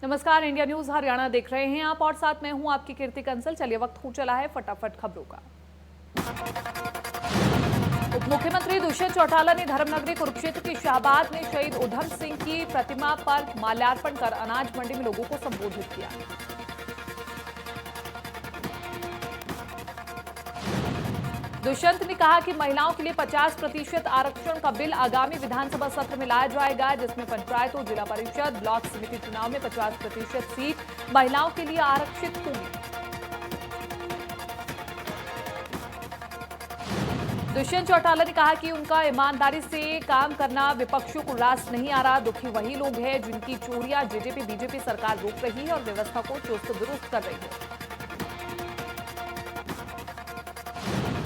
नमस्कार, India news Haryana देख रहे हैं आप और साथ में हूं आपकी कीर्ति कंसल। चलिए वक्त हो चला है फटाफट खबरों का। उप मुख्यमंत्री दुष्यंत चौटाला ने धर्मनगरी कुरुक्षेत्र के शाहबाद में शहीद उधम सिंह की प्रतिमा पर माल्यार्पण कर अनाज मंडी में लोगों को संबोधित किया। दुष्यंत ने कहा कि महिलाओं के लिए 50% आरक्षण का बिल आगामी विधानसभा सत्र में लाया जाएगा, जिसमें पंचायतों, जिला परिषद, ब्लॉक समिति चुनाव में 50% सीट महिलाओं के लिए आरक्षित होगी। दुष्यंत चौटाला ने कहा कि उनका ईमानदारी से काम करना विपक्षियों को रास नहीं आ रहा। दुखी वही लोग हैं जिनकी चोरियां जेजेपी बीजेपी सरकार रोक रही है और व्यवस्था को चुस्त दुरुस्त कर रही है।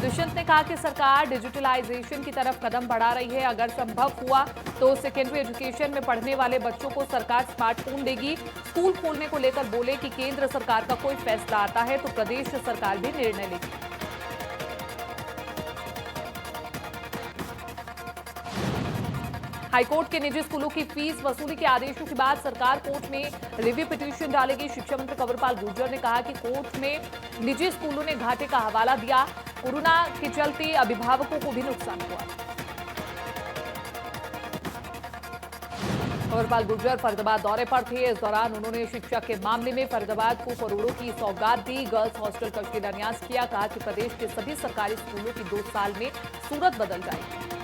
दुष्यंत ने कहा कि सरकार डिजिटलाइजेशन की तरफ कदम बढ़ा रही है। अगर संभव हुआ तो सेकेंडरी एजुकेशन में पढ़ने वाले बच्चों को सरकार स्मार्टफोन देगी। स्कूल खोलने को लेकर बोले कि केंद्र सरकार का कोई फैसला आता है तो प्रदेश सरकार भी निर्णय लेगी। हाईकोर्ट के निजी स्कूलों की फीस वसूली के आदेशों के बाद सरकार कोर्ट में रिव्यू पिटीशन डालेगी। शिक्षा मंत्री कंवरपाल गुर्जर ने कहा कि कोर्ट में निजी स्कूलों ने घाटे का हवाला दिया। कोरोना के चलते अभिभावकों को भी नुकसान हुआ। कंवरपाल गुर्जर फरीदाबाद दौरे पर थे। इस दौरान उन्होंने शिक्षा के मामले में फरीदाबाद को करोड़ों की सौगात दी। गर्ल्स हॉस्टल का शिलान्यास किया। कहा कि प्रदेश के सभी सरकारी स्कूलों की 2 साल में सूरत बदल जाएगी।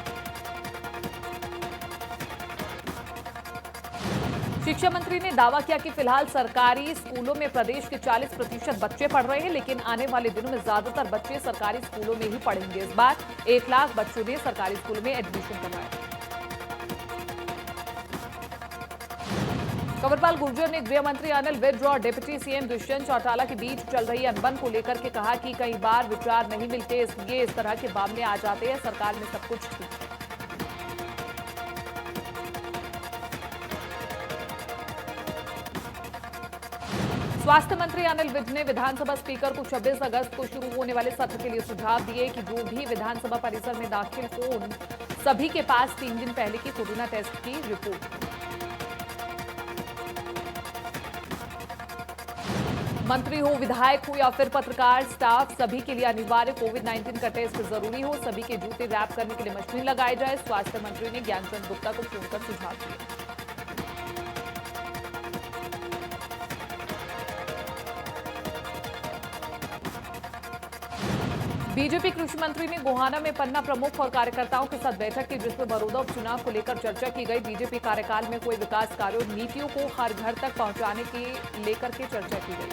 शिक्षा मंत्री ने दावा किया कि फिलहाल सरकारी स्कूलों में प्रदेश के 40% बच्चे पढ़ रहे हैं, लेकिन आने वाले दिनों में ज्यादातर बच्चे सरकारी स्कूलों में ही पढ़ेंगे। इस बार 1 लाख बच्चों ने सरकारी स्कूलों में एडमिशन करवाया। कंवरपाल गुर्जर ने गृह मंत्री अनिल विज और डिप्टी सीएम दुष्यंत चौटाला के बीच चल रही अनबन को लेकर के कहा कि कई बार विचार नहीं मिलते, इसलिए इस तरह के मामले आ जाते हैं। सरकार में सब कुछ ठीक है। स्वास्थ्य मंत्री अनिल विज ने विधानसभा स्पीकर को 26 अगस्त को शुरू होने वाले सत्र के लिए सुझाव दिए कि जो भी विधानसभा परिसर में दाखिल हो उन सभी के पास 3 दिन पहले की कोरोना टेस्ट की रिपोर्ट। मंत्री हो, विधायक हो या फिर पत्रकार, स्टाफ सभी के लिए अनिवार्य कोविड-19 का टेस्ट जरूरी हो। सभी के जूते रैप करने के लिए मशीन लगाई जाए। स्वास्थ्य मंत्री ने ज्ञानचंद गुप्ता को फोन कर सुझाव दिए। बीजेपी कृषि मंत्री ने गोहाना में पन्ना प्रमुख और कार्यकर्ताओं के साथ बैठक की, जिसमें बड़ौदा उपचुनाव को लेकर चर्चा की गई। बीजेपी कार्यकाल में कोई विकास कार्यों और नीतियों को हर घर तक पहुंचाने के लेकर के चर्चा की गई।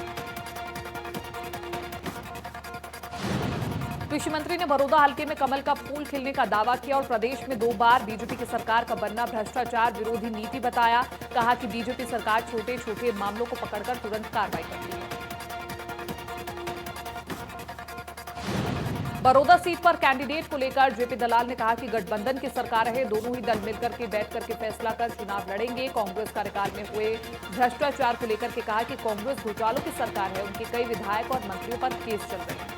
कृषि मंत्री ने बड़ौदा हल्के में कमल का फूल खिलने का दावा किया और प्रदेश में 2 बार बीजेपी की सरकार का बनना भ्रष्टाचार विरोधी नीति बताया। कहा कि बीजेपी सरकार छोटे छोटे मामलों को पकड़कर तुरंत कार्रवाई करती है। बड़ौदा सीट पर कैंडिडेट को लेकर जेपी दलाल ने कहा कि गठबंधन की सरकार है, दोनों ही दल मिलकर के बैठ करके फैसला कर चुनाव लड़ेंगे। कांग्रेस कार्यकाल में हुए भ्रष्टाचार को लेकर के कहा कि कांग्रेस घोटालों की सरकार है, उनके कई विधायक और मंत्रियों पर केस चल रहे हैं।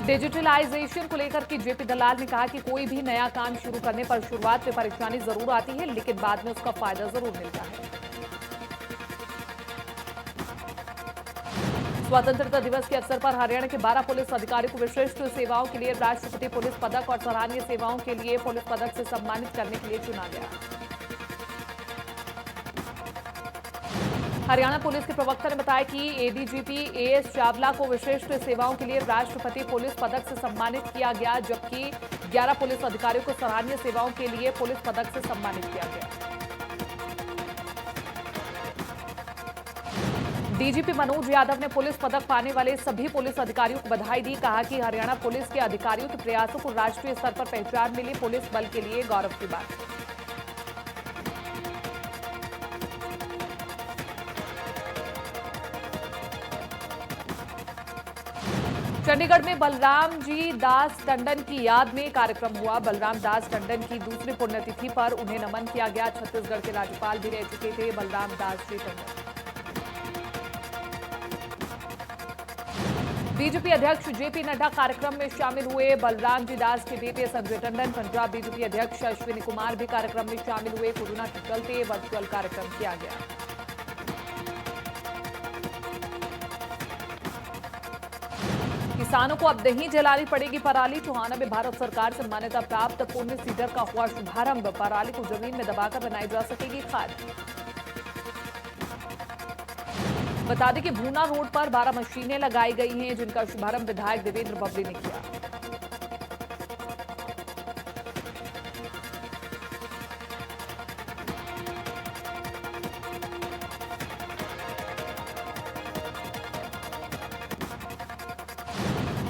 डिजिटलाइजेशन को लेकर के जेपी दलाल ने कहा कि कोई भी नया काम शुरू करने पर शुरुआत में परेशानी जरूर आती है, लेकिन बाद में उसका फायदा जरूर मिलता है। स्वतंत्रता दिवस के अवसर पर हरियाणा के 12 पुलिस अधिकारियों को विशिष्ट सेवाओं के लिए राष्ट्रपति पुलिस पदक और सराहनीय सेवाओं के लिए पुलिस पदक से सम्मानित करने के लिए चुना गया। हरियाणा पुलिस के प्रवक्ता ने बताया कि एडीजीपी एएस चावला को विशिष्ट सेवाओं के लिए राष्ट्रपति पुलिस पदक से सम्मानित किया गया, जबकि 11 पुलिस अधिकारियों को सराहनीय सेवाओं के लिए पुलिस पदक से सम्मानित किया गया। डीजीपी मनोज यादव ने पुलिस पदक पाने वाले सभी पुलिस अधिकारियों को बधाई दी। कहा कि हरियाणा पुलिस के अधिकारियों के प्रयासों को राष्ट्रीय स्तर पर पहचान मिली, पुलिस बल के लिए गौरव की बात। चंडीगढ़ में बलराम जी दास टंडन की याद में कार्यक्रम हुआ। बलराम दास टंडन की दूसरी पुण्यतिथि पर उन्हें नमन किया गया। छत्तीसगढ़ के राज्यपाल भी रह चुके थे बलराम दास जी टंडन। बीजेपी अध्यक्ष जेपी नड्डा कार्यक्रम में शामिल हुए। बलराम जी दास के बेटे संजय टंडन, पंजाब बीजेपी अध्यक्ष अश्विनी कुमार भी कार्यक्रम में शामिल हुए। कोरोना के चलते वर्चुअल कार्यक्रम किया गया। किसानों को अब नहीं जलानी पड़ेगी पराली। टोहाना में भारत सरकार से मान्यता प्राप्त पुण्य सीडर का हुआ शुभारंभ। पराली को जमीन में दबाकर बनाई जा सकेगी खाद। बता दें कि भूना रोड पर 12 मशीनें लगाई गई हैं, जिनका शुभारंभ विधायक देवेंद्र बबली ने किया।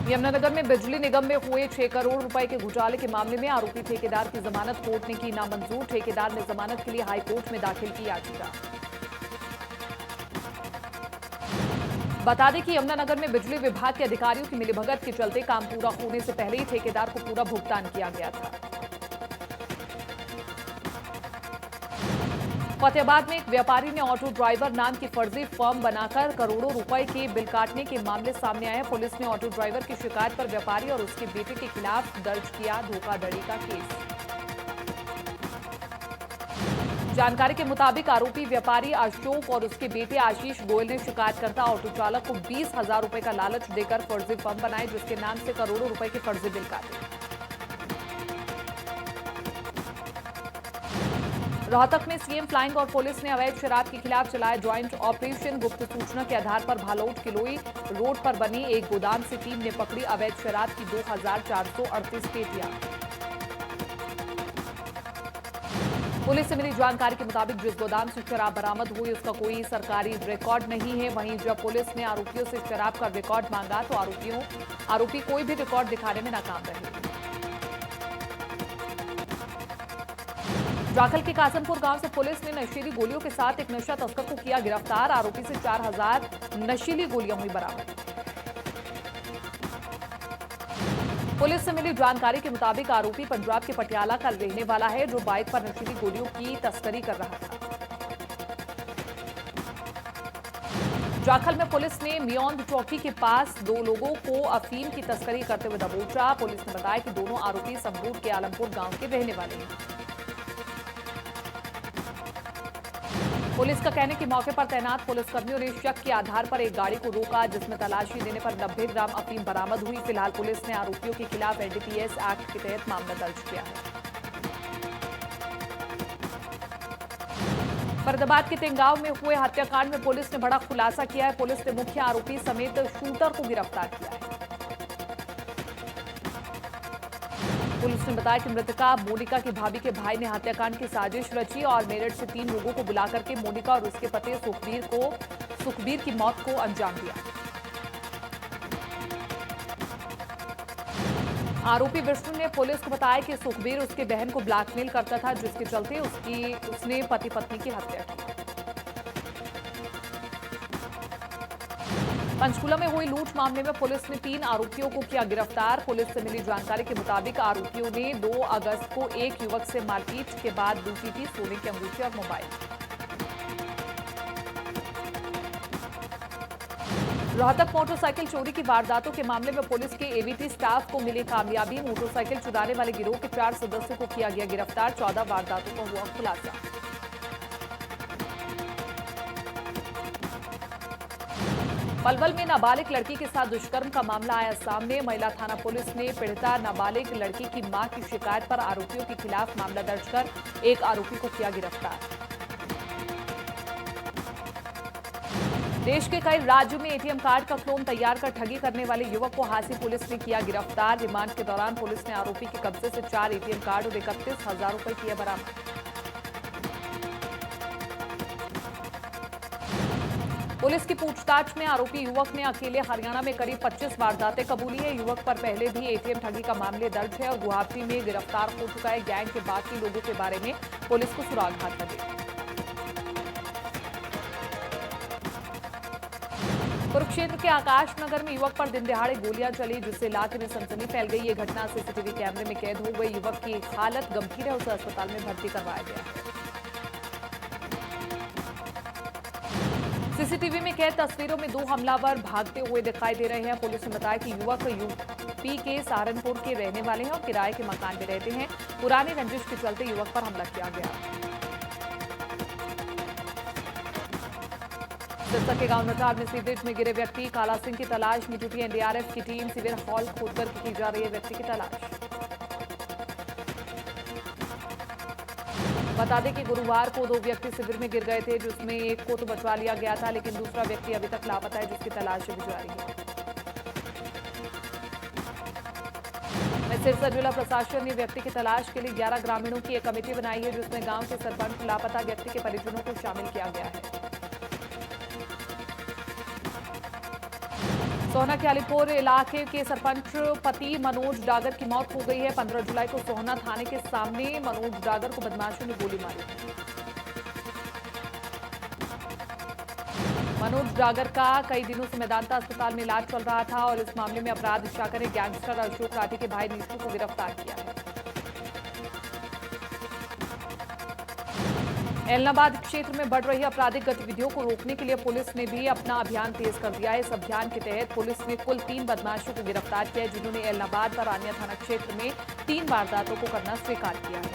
यमुनानगर में बिजली निगम में हुए 6 करोड़ रुपए के घोटाले के मामले में आरोपी ठेकेदार की जमानत कोर्ट ने की नामंजूर। ठेकेदार ने जमानत के लिए हाईकोर्ट में दाखिल की याचिका। बता दें कि यमुनानगर में बिजली विभाग के अधिकारियों की मिलीभगत के चलते काम पूरा होने से पहले ही ठेकेदार को पूरा भुगतान किया गया था। फतेहाबाद में एक व्यापारी ने ऑटो ड्राइवर नाम की फर्जी फर्म बनाकर करोड़ों रुपए के बिल काटने के मामले सामने आए। पुलिस ने ऑटो ड्राइवर की शिकायत पर व्यापारी और उसके बेटे के खिलाफ दर्ज किया धोखाधड़ी का केस। जानकारी के मुताबिक आरोपी व्यापारी अशोक और उसके बेटे आशीष गोयल ने शिकायतकर्ता ऑटो चालक को 20,000 रुपए का लालच देकर फर्जी फर्म बनाए, जिसके नाम से करोड़ों रुपए के फर्जी बिल काटे। रोहतक में सीएम फ्लाइंग और पुलिस ने अवैध शराब के खिलाफ चलाया ज्वाइंट ऑपरेशन। गुप्त सूचना के आधार पर भालौट किलोई रोड पर बनी एक गोदाम से टीम ने पकड़ी अवैध शराब की 2,438 पेटियां। पुलिस से मिली जानकारी के मुताबिक जिस गोदाम से शराब बरामद हुई उसका कोई सरकारी रिकॉर्ड नहीं है। वहीं जब पुलिस ने आरोपियों से शराब का रिकॉर्ड मांगा तो आरोपी कोई भी रिकॉर्ड दिखाने में नाकाम रहे। जाखल के कासमपुर गांव से पुलिस ने नशीली गोलियों के साथ एक नशा तस्कर को किया गिरफ्तार। आरोपी से 4,000 नशीली गोलियां हुई बरामद। पुलिस से मिली जानकारी के मुताबिक आरोपी पंजाब के पटियाला का रहने वाला है, जो बाइक पर नशीली गोलियों की तस्करी कर रहा था। जाखल में पुलिस ने मियोंद चौकी के पास 2 लोगों को अफीम की तस्करी करते हुए दबोचा। पुलिस ने बताया कि दोनों आरोपी संगरूर के आलमपुर गांव के रहने वाले हैं। पुलिस का कहने के मौके पर तैनात पुलिसकर्मियों ने शक के आधार पर एक गाड़ी को रोका, जिसमें तलाशी देने पर 90 ग्राम अफीम बरामद हुई। फिलहाल पुलिस ने आरोपियों के खिलाफ एनडीपीएस एक्ट के तहत मामला दर्ज किया है। फरीदाबाद के तेंगांव में हुए हत्याकांड में पुलिस ने बड़ा खुलासा किया है। पुलिस ने मुख्य आरोपी समेत शूटर को गिरफ्तार किया है। पुलिस ने बताया कि मृतका मोनिका की भाभी के भाई ने हत्याकांड की साजिश रची और मेरठ से 3 लोगों को बुलाकर के मोनिका और उसके पति सुखबीर की मौत को अंजाम दिया। आरोपी विष्णु ने पुलिस को बताया कि सुखबीर उसकी बहन को ब्लैकमेल करता था, जिसके चलते उसने पति पत्नी की हत्या की। पंचकूला में हुई लूट मामले में पुलिस ने 3 आरोपियों को किया गिरफ्तार। पुलिस से मिली जानकारी के मुताबिक आरोपियों ने 2 अगस्त को एक युवक से मारपीट के बाद लूटी थी सोने की अंगूठी और मोबाइल। रोहतक मोटरसाइकिल चोरी की वारदातों के मामले में पुलिस के एवीटी स्टाफ को मिली कामयाबी। मोटरसाइकिल चुराने वाले गिरोह के 4 सदस्यों को किया गया गिरफ्तार। 14 वारदातों का हुआ खुलासा। पलवल में नाबालिग लड़की के साथ दुष्कर्म का मामला आया सामने। महिला थाना पुलिस ने पीड़िता नाबालिग लड़की की मां की शिकायत पर आरोपियों के खिलाफ मामला दर्ज कर एक आरोपी को किया गिरफ्तार। देश के कई राज्यों में एटीएम कार्ड का क्लोन तैयार कर ठगी करने वाले युवक को हांसी पुलिस ने किया गिरफ्तार। रिमांड के दौरान पुलिस ने आरोपी के कब्जे से 4 एटीएम कार्ड और 31,000 रुपए किए बरामद। पुलिस की पूछताछ में आरोपी युवक ने अकेले हरियाणा में करीब 25 वारदातें कबूली है। युवक पर पहले भी एटीएम ठगी का मामले दर्ज है और गुवाहाटी में गिरफ्तार हो चुका है। गैंग के बाकी लोगों के बारे में पुलिस को सुराग हाथ लगे। कुरुक्षेत्र के आकाश नगर में युवक पर दिन दहाड़े गोलियां चली, जिससे इलाके में सनसनी फैल गई। ये घटना सीसीटीवी कैमरे में कैद हो गई। युवक की हालत गंभीर है, उसे अस्पताल में भर्ती करवाया गया है। सीसीटीवी में कैद तस्वीरों में 2 हमलावर भागते हुए दिखाई दे रहे हैं। पुलिस ने बताया कि युवक यूपी के सहारनपुर के रहने वाले हैं और किराए के मकान में रहते हैं। पुरानी रंजिश के चलते युवक पर हमला किया गया। सिरसा के गांव नटार में सीवरेज में गिरे व्यक्ति काला सिंह की तलाश में जुटी एनडीआरएफ की टीम। सीवर हॉल खोदकर की जा रही है व्यक्ति की तलाश। बता दें कि गुरुवार को 2 व्यक्ति शिविर में गिर गए थे, जिसमें एक को तो बचवा लिया गया था, लेकिन दूसरा व्यक्ति अभी तक लापता है, जिसकी तलाश अभी जारी है। सिरसा जिला प्रशासन ने व्यक्ति की तलाश के लिए 11 ग्रामीणों की एक कमेटी बनाई है, जिसमें गांव के सरपंच, लापता व्यक्ति के परिजनों को शामिल किया गया है। सोहना के अलीपुर इलाके के सरपंच पति मनोज डागर की मौत हो गई है। 15 जुलाई को सोहना थाने के सामने मनोज डागर को बदमाशों ने गोली मारी। मनोज डागर का कई दिनों से मेदांता अस्पताल में इलाज चल रहा था और इस मामले में अपराध शाखा ने गैंगस्टर अशोक राठी के भाई नीशू को गिरफ्तार किया है। एलनाबाद क्षेत्र में बढ़ रही आपराधिक गतिविधियों को रोकने के लिए पुलिस ने भी अपना अभियान तेज कर दिया है। इस अभियान के तहत पुलिस ने कुल 3 बदमाशों को गिरफ्तार किया है, जिन्होंने एलनाबाद और अन्य थाना क्षेत्र में 3 वारदातों को करना स्वीकार किया है।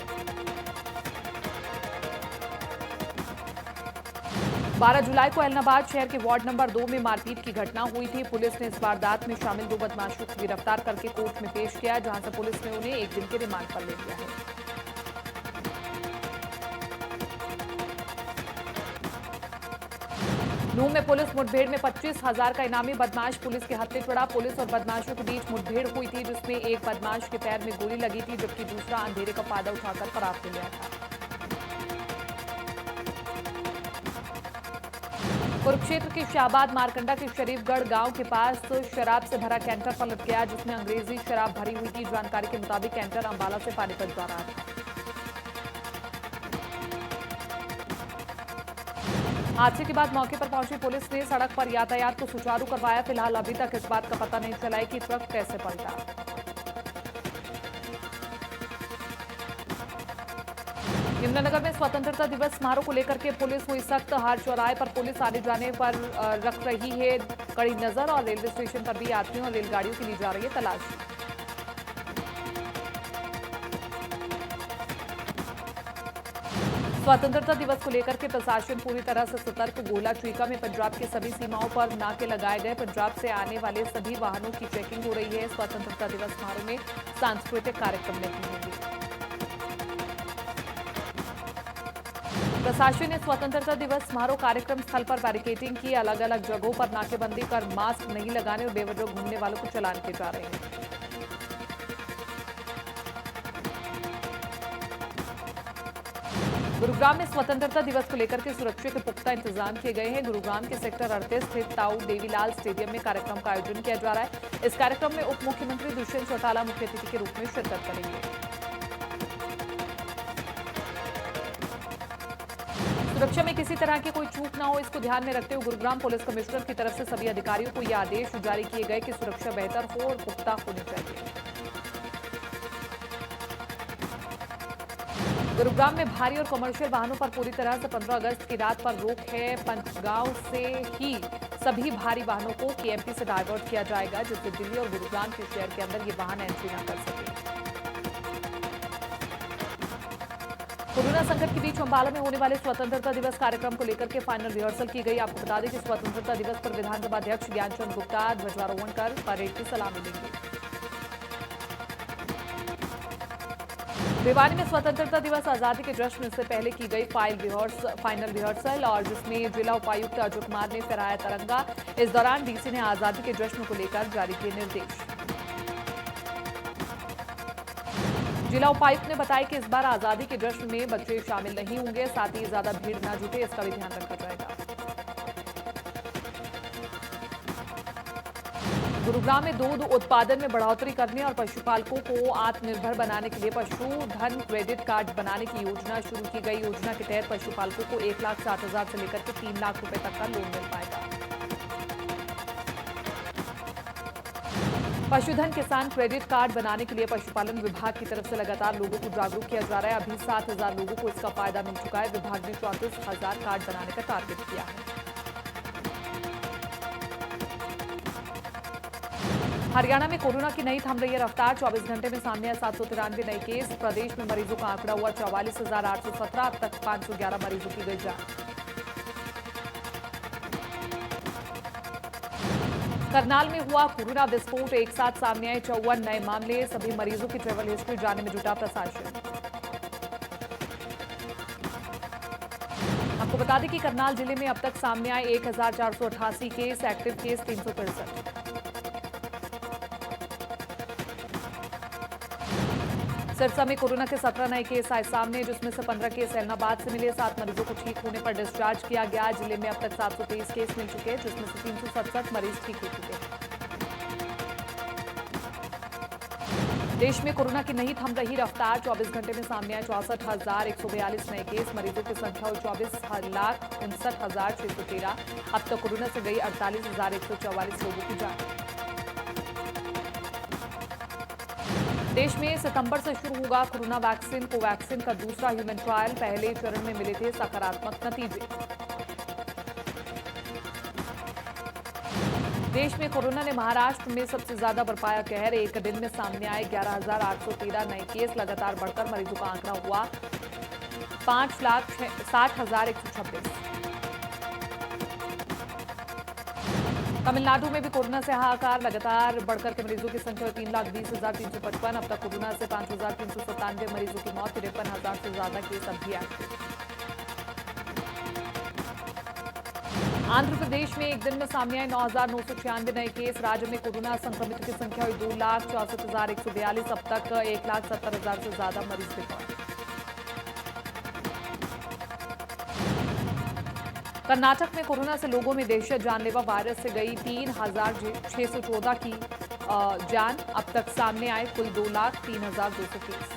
12 जुलाई को एलनाबाद शहर के वार्ड नंबर 2 में मारपीट की घटना हुई थी। पुलिस ने इस वारदात में शामिल 2 बदमाशों को गिरफ्तार करके कोर्ट में पेश किया, जहां से पुलिस ने उन्हें 1 दिन के रिमांड पर ले लिया है। नूंह में पुलिस मुठभेड़ में 25,000 का इनामी बदमाश पुलिस के हत्थे चढ़ा। पुलिस और बदमाशों के बीच मुठभेड़ हुई थी, जिसमें एक बदमाश के पैर में गोली लगी थी, जबकि दूसरा अंधेरे का फायदा उठाकर फरार हो गया था। कुरुक्षेत्र के शाहबाद मारकंडा के शरीफगढ़ गांव के पास शराब से भरा कैंटर पलट गया, जिसमें अंग्रेजी शराब भरी हुई थी। जानकारी के मुताबिक कैंटर अंबाला से पानीपत जा रहा था। हादसे के बाद मौके पर पहुंची पुलिस ने सड़क पर यातायात को सुचारू करवाया। फिलहाल अभी तक इस बात का पता नहीं चला है कि ट्रक कैसे पलटा। यमुनानगर में स्वतंत्रता दिवस समारोह को लेकर के पुलिस हुई सख्त। हर चौराहे पर पुलिस आने जाने पर रख रही है कड़ी नजर और रेलवे स्टेशन पर भी यात्रियों और रेलगाड़ियों की ली जा रही है तलाशी। स्वतंत्रता दिवस को लेकर के प्रशासन पूरी तरह से सतर्क। गोला चुईका में पंजाब की सभी सीमाओं पर नाके लगाए गए। पंजाब से आने वाले सभी वाहनों की चेकिंग हो रही है। स्वतंत्रता दिवस समारोह में सांस्कृतिक कार्यक्रम नहीं होंगे। प्रशासन ने स्वतंत्रता दिवस समारोह कार्यक्रम स्थल पर बैरिकेडिंग की। अलग अलग जगहों पर नाकेबंदी कर मास्क नहीं लगाने और बेवजह घूमने वालों को चालान किए जा रहे हैं। गुरुग्राम में स्वतंत्रता दिवस को लेकर के सुरक्षा के पुख्ता इंतजाम किए गए हैं। गुरुग्राम के सेक्टर 38 स्थित ताऊ देवीलाल स्टेडियम में कार्यक्रम का आयोजन किया जा रहा है। इस कार्यक्रम में उप मुख्यमंत्री दुष्यंत चौटाला मुख्य अतिथि के रूप में शिरकत करेंगे। सुरक्षा में किसी तरह की कोई चूक न हो, इसको ध्यान में रखते हुए गुरुग्राम पुलिस कमिश्नर की तरफ से सभी अधिकारियों को यह आदेश जारी किए गए कि सुरक्षा बेहतर हो और पुख्ता होनी चाहिए। गुरुग्राम में भारी और कमर्शियल वाहनों पर पूरी तरह से 15 अगस्त की रात पर रोक है। पंचगांव से ही सभी भारी वाहनों को केएमपी से डायवर्ट किया जाएगा, जिससे दिल्ली और गुरुग्राम के शहर के अंदर ये वाहन एंट्री न कर सके। कोरोना संकट के बीच अंबाला में होने वाले स्वतंत्रता दिवस कार्यक्रम को लेकर के फाइनल रिहर्सल की गई। आपको बता दें कि स्वतंत्रता दिवस पर विधानसभा अध्यक्ष ज्ञानचंद गुप्ता ध्वजारोहण कर परेड की सलामी लेंगे। भिवानी में स्वतंत्रता दिवस आजादी के जश्न से पहले की गई फाइनल रिहर्सल और जिसमें जिला उपायुक्त अजय कुमार ने फहराया तिरंगा। इस दौरान डीसी ने आजादी के जश्न को लेकर जारी किए निर्देश। जिला उपायुक्त ने बताया कि इस बार आजादी के जश्न में बच्चे शामिल नहीं होंगे, साथ ही ज्यादा भीड़ न जुटे, इसका भी ध्यान रखा जाएगा। गुरुग्राम में दूध उत्पादन में बढ़ोतरी करने और पशुपालकों को आत्मनिर्भर बनाने के लिए पशुधन क्रेडिट कार्ड बनाने की योजना शुरू की गई। योजना के तहत पशुपालकों को 1,07,000 से लेकर के 3 लाख रुपए तक का लोन मिल पाएगा। पशुधन किसान क्रेडिट कार्ड बनाने के लिए पशुपालन विभाग की तरफ से लगातार लोगों को जागरूक किया जा रहा है। अभी 7,000 लोगों को इसका फायदा मिल चुका है। विभाग ने 34,000 कार्ड बनाने का टारगेट किया है। हरियाणा में कोरोना की नहीं थम रही है रफ्तार। 24 घंटे में सामने आए 793 नए केस। प्रदेश में मरीजों का आंकड़ा हुआ 44,817। अब तक 511 मरीजों की गई जान। करनाल में हुआ कोरोना विस्फोट। एक साथ सामने आए 54 नए मामले। सभी मरीजों की ट्रेवल हिस्ट्री जानने में जुटा प्रशासन। आपको बता दें कि करनाल जिले में अब तक सामने आए 1,488 केस। Active case 363। सिरसा में कोरोना के 17 नए केस आए सामने, जिसमें से 15 केस ऐलनाबाद से मिले। 7 मरीजों को ठीक होने पर डिस्चार्ज किया गया। जिले में अब तक 723 केस मिल चुके हैं, जिसमें से 367 मरीज ठीक हो चुके हैं। देश में कोरोना की नहीं थम रही रफ्तार। 24 घंटे में सामने आए 64,142 नए केस। मरीजों की संख्या हुई 24,59,613। अब तक कोरोना से गई 48,144 लोगों की जान। देश में सितंबर से शुरू होगा कोरोना वैक्सीन कोवैक्सीन का दूसरा ह्यूमन ट्रायल। पहले चरण में मिले थे सकारात्मक नतीजे। देश में कोरोना ने महाराष्ट्र में सबसे ज्यादा बरपाया कहर। एक दिन में सामने आए 11,813 नए केस। लगातार बढ़कर मरीजों का आंकड़ा हुआ 5,60,126। तमिलनाडु में भी कोरोना से हाहाकार। लगातार बढ़कर के मरीजों की संख्या 3,20,355। अब तक कोरोना से 5,397 मरीजों की मौत। 53,000 से ज्यादा केस अब भी एक्टिव। आंध्र प्रदेश में एक दिन में सामने आए 9,996 नए केस। राज्य में कोरोना संक्रमितों की संख्या हुई 2,64,142। अब तक 1,70,000 से ज्यादा मरीज रिकॉर्ड। कर्नाटक में कोरोना से लोगों में दहशत। जानलेवा वायरस से गई 3,614 की जान। अब तक सामने आए कुल 2,03,200 केस।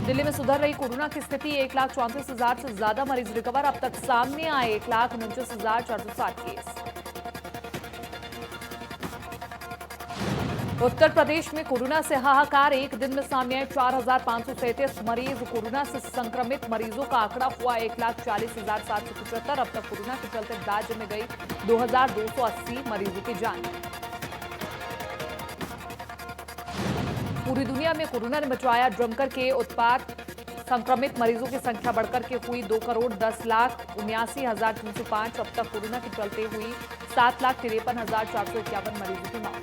दिल्ली में सुधर रही कोरोना की स्थिति। 1,34,000 से ज्यादा मरीज रिकवर। अब तक सामने आए 1,49,460 केस। उत्तर प्रदेश में कोरोना से हाहाकार। एक दिन में सामने आए 4,537 मरीज। कोरोना से संक्रमित मरीजों का आंकड़ा हुआ 1,40,775। अब तक कोरोना के चलते राज्य में गई 2,280 मरीजों की जान। पूरी दुनिया में कोरोना ने मचाया ड्रमकर के उत्पात। संक्रमित मरीजों की संख्या बढ़कर के हुई 2,10,79,305। अब तक कोरोना के चलते हुई 7,53,451 मरीजों की मौत।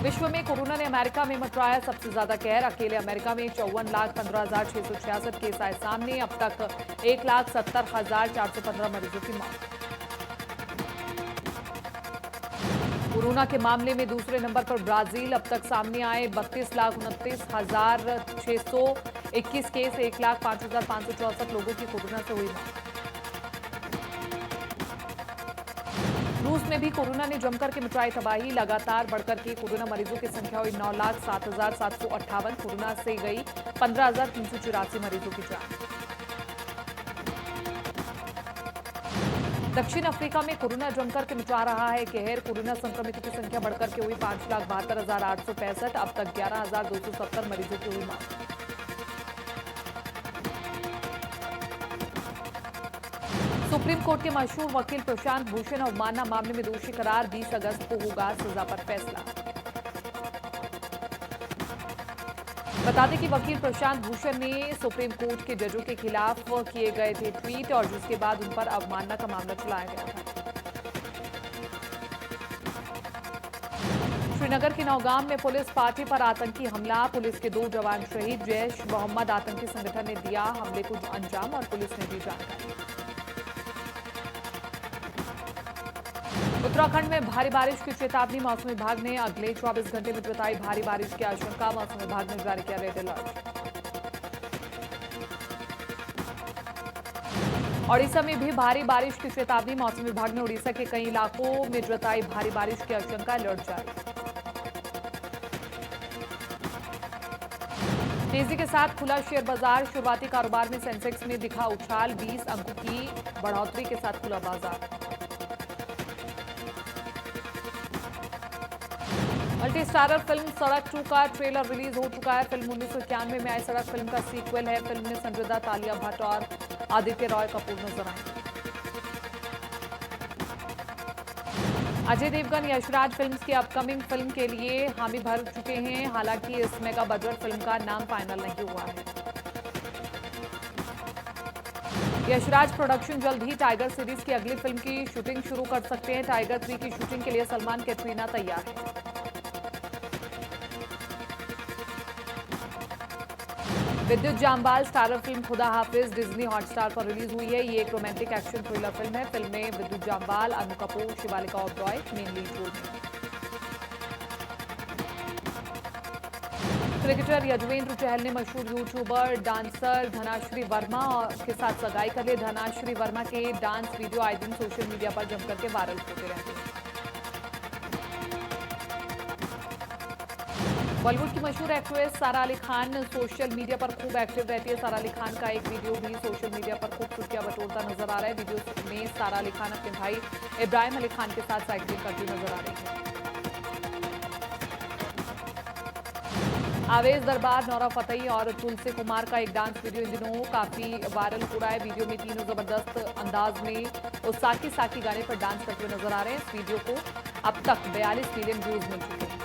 विश्व में कोरोना ने अमेरिका में मचाया सबसे ज्यादा कहर। अकेले अमेरिका में 54,15,666 केस आए सामने। अब तक 1,70,415 मरीजों की मौत। कोरोना के मामले में दूसरे नंबर पर ब्राजील। अब तक सामने आए 32,29,621 केस। 1,05,564 लोगों की कोरोना से हुई मौत। रूस में भी कोरोना ने जमकर के मचाई तबाही। लगातार बढ़कर के कोरोना मरीजों की संख्या हुई 9,07,758। कोरोना से गई 15,384 मरीजों की जान। दक्षिण अफ्रीका में कोरोना जमकर के मचा रहा है कहर। कोरोना संक्रमितों की संख्या बढ़कर के हुई 5,72,865। अब तक 11,270 मरीजों की हुई मौत। सुप्रीम कोर्ट के मशहूर वकील प्रशांत भूषण अवमानना मामले में दोषी करार। 20 अगस्त को होगा सजा पर फैसला। बता दें कि वकील प्रशांत भूषण ने सुप्रीम कोर्ट के जजों के खिलाफ किए गए थे ट्वीट, और जिसके बाद उन पर अवमानना का मामला चलाया गया था। श्रीनगर के नौगाम में पुलिस पार्टी पर आतंकी हमला। पुलिस के 2 जवान शहीद। जैश मोहम्मद आतंकी संगठन ने दिया हमले को अंजाम और पुलिस ने दी जानकारी। उत्तराखंड में भारी बारिश की चेतावनी। मौसम विभाग ने अगले 24 घंटे में जताई भारी बारिश की आशंका। मौसम विभाग ने जारी किया रेड अलर्ट। ओडिशा में भी भारी बारिश की चेतावनी। मौसम विभाग ने ओडिशा के कई इलाकों में जताई भारी बारिश की आशंका। अलर्ट जारी। तेजी के साथ खुला शेयर बाजार। शुरुआती कारोबार में सेंसेक्स में दिखा उछाल। 20 अंकों की बढ़ोतरी के साथ खुला बाजार। मल्टी स्टारर फिल्म सड़क 2 का ट्रेलर रिलीज हो चुका है। फिल्म 1991 में आई सड़क फिल्म का सीक्वल है। फिल्म में संजय दत्त, आलिया भट्ट और आदित्य रॉय कपूर नजर आएंगे। अजय देवगन यशराज फिल्म्स की अपकमिंग फिल्म के लिए हामी भर चुके हैं। हालांकि इस मेगा बजट फिल्म का नाम फाइनल नहीं हुआ है। यशराज प्रोडक्शन जल्द ही टाइगर सीरीज की अगली फिल्म की शूटिंग शुरू कर सकते हैं। टाइगर 3 की शूटिंग के लिए सलमान कैटरीना तैयार है। विद्युत Jammwal starrer film Khuda Hafiz Disney Hotstar पर रिलीज हुई है। ये एक रोमांटिक एक्शन थ्रिलर फिल्म है। फिल्म में Vidyut Jamwal, Anu Kapoor, Shivaleeka Oberoi main lead role में। क्रिकेटर यजुवेंद्र चहल ने मशहूर यूट्यूबर डांसर धनाश्री वर्मा के साथ सगाई कर ली। धनाश्री वर्मा के डांस वीडियो आए दिन सोशल मीडिया पर जमकर के वायरल होते रहते हैं। बॉलीवुड की मशहूर एक्ट्रेस सारा अली खान सोशल मीडिया पर खूब एक्टिव रहती है। सारा अली खान का एक वीडियो भी सोशल मीडिया पर खूब सुर्खियां बटोरता नजर आ रहा है। वीडियो में सारा अली खान अपने भाई इब्राहिम अली खान के साथ साइकिलिंग करती नजर आ रही है। आवेश दरबार, नौरा फतेही और तुलसी कुमार का एक डांस वीडियो इन दिनों काफी वायरल हो रहा है। वीडियो में तीनों जबरदस्त अंदाज में उस साकी साकी गाने पर डांस करते हुए नजर आ रहे हैं। इस वीडियो को अब तक 42 मिलियन व्यूज मिल चुके हैं।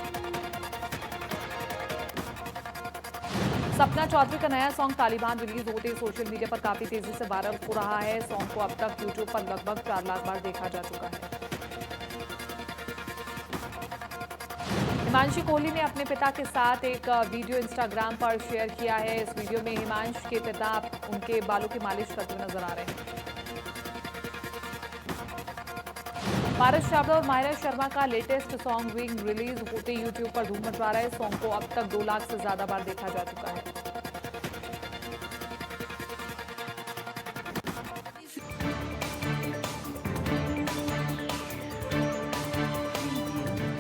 सपना चौधरी का नया सॉन्ग तालिबान रिलीज होते ही सोशल मीडिया पर काफी तेजी से वायरल हो रहा है। सॉन्ग को अब तक यूट्यूब पर लगभग 4 लाख बार देखा जा चुका है। हिमांशु कोहली ने अपने पिता के साथ एक वीडियो इंस्टाग्राम पर शेयर किया है। इस वीडियो में हिमांशु के पिता उनके बालों की मालिश करते हुए नजर आ रहे हैं। पारस छाबड़ा और माहिरा शर्मा का लेटेस्ट सॉन्ग विंग रिलीज होते यूट्यूब पर धूम मचवा रहा है। सॉन्ग को अब तक 2 लाख से ज्यादा बार देखा जा चुका है।